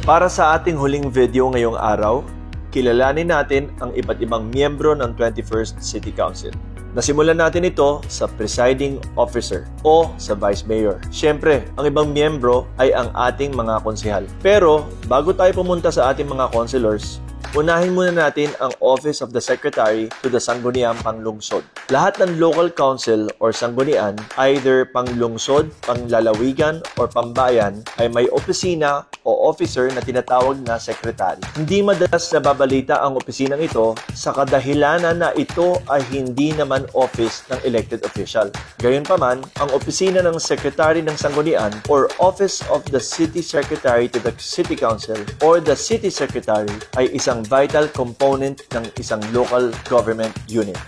Para sa ating huling video ngayong araw, kilalanin natin ang iba't ibang miyembro ng 21st City Council. Nasimulan natin ito sa presiding officer o sa vice mayor. Siyempre, ang ibang miyembro ay ang ating mga konsehal. Pero, bago tayo pumunta sa ating mga councilors, unahin muna natin ang Office of the Secretary to the Sangguniang Panglungsod. Lahat ng local council or sanggunian, either panglungsod, panglalawigan, or pambayan, ay may opisina o officer na tinatawag na secretary. Hindi madalas nababalita ang opisinang ito sa kadahilanan na ito ay hindi naman office ng elected official. Gayunpaman, ang opisina ng secretary ng sanggunian or Office of the City Secretary to the City Council or the City Secretary ay isang vital component ng isang local government unit.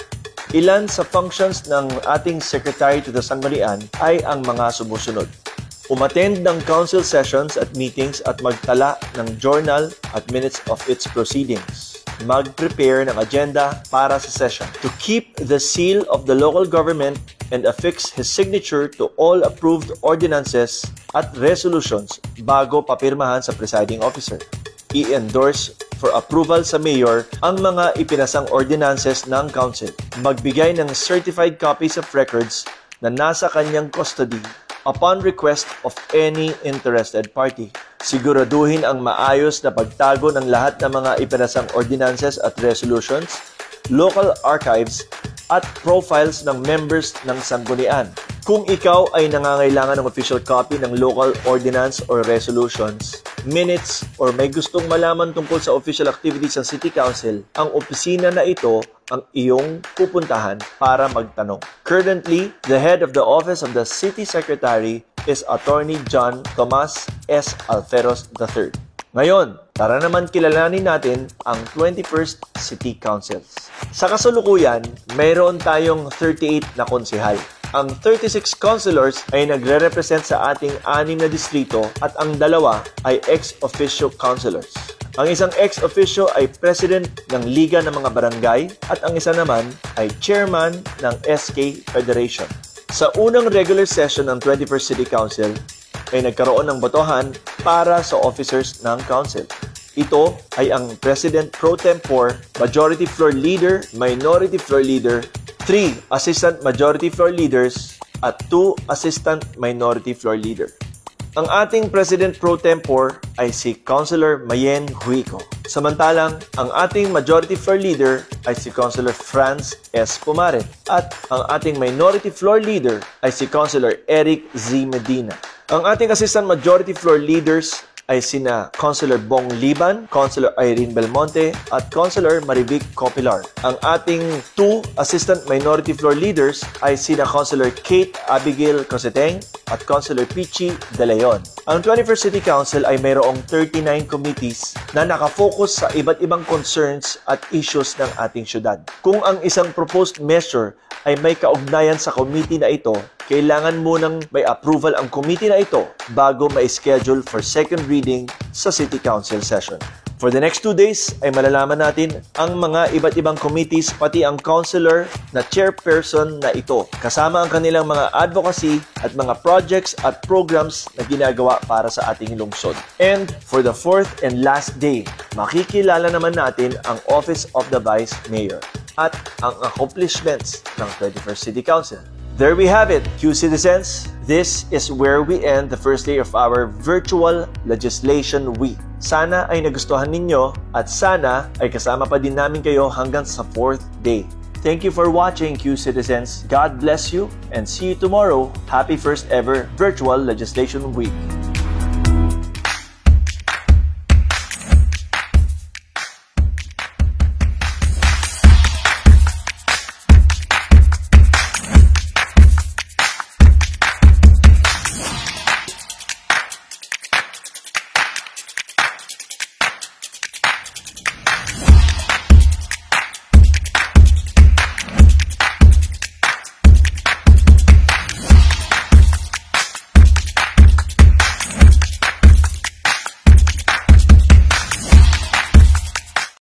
Ilan sa functions ng ating Secretary to the Sanggunian ay ang mga sumusunod. Umattend ng council sessions at meetings at magtala ng journal at minutes of its proceedings. Mag-prepare ng agenda para sa session. To keep the seal of the local government and affix his signature to all approved ordinances at resolutions bago papirmahan sa presiding officer. I-endorse for approval sa mayor ang mga ipinasang ordinances ng council. Magbigay ng certified copies of records na nasa kanyang custody upon request of any interested party. Siguraduhin ang maayos na pagtago ng lahat ng mga ipinasang ordinances at resolutions, local archives, at profiles ng members ng sanggunian. Kung ikaw ay nangangailangan ng official copy ng local ordinance or resolutions, minutes, or may gustong malaman tungkol sa official activities ng City Council, ang opisina na ito ang iyong pupuntahan para magtanong. Currently, the head of the Office of the City Secretary is Attorney John Tomas S. Alferos III. Ngayon, tara naman kilalanin natin ang 21st City Councils. Sa kasalukuyan, mayroon tayong 38 na konsehal. Ang 36 councilors ay nagre-represent sa ating 6 na distrito at ang 2 ay ex-officio councilors. Ang isang ex-officio ay president ng Liga ng mga Barangay at ang isa naman ay chairman ng SK Federation. Sa unang regular session ng 21st City Council, ay nagkaroon ng botohan para sa officers ng council. Ito ay ang President Pro Tempore, Majority Floor Leader, Minority Floor Leader, 3 Assistant Majority Floor Leaders, at 2 Assistant Minority Floor Leader. Ang ating President Pro Tempore ay si Councilor Mayen Huico. Samantalang, ang ating Majority Floor Leader ay si Councilor Franz S. Pumaret. At ang ating Minority Floor Leader ay si Councilor Eric Z. Medina. Ang ating Assistant Majority Floor Leaders ay sina Councilor Bong Liban, Councilor Irene Belmonte, at Councilor Marivic Copilar. Ang ating 2 Assistant Minority Floor Leaders ay sina Councilor Kate Abigail Coseteng at Councilor Pichi De Leon. Ang 21st City Council ay mayroong 39 committees na nakafocus sa iba't ibang concerns at issues ng ating syudad. Kung ang isang proposed measure ay may kaugnayan sa committee na ito, kailangan munang may approval ang committee na ito bago ma-schedule for second reading sa City Council session. For the next 2 days ay malalaman natin ang mga iba't ibang committees pati ang councilor na chairperson na ito kasama ang kanilang mga advocacy at mga projects at programs na ginagawa para sa ating lungsod. And for the 4th and last day, makikilala naman natin ang Office of the Vice Mayor at ang accomplishments ng 21st City Council. There we have it, Q citizens. This is where we end the first day of our virtual legislation week. Sana ay nagustuhan ninyo at sana ay kasama pa din namin kayo hanggang sa 4th day. Thank you for watching, Q citizens. God bless you and see you tomorrow. Happy first ever virtual legislation week.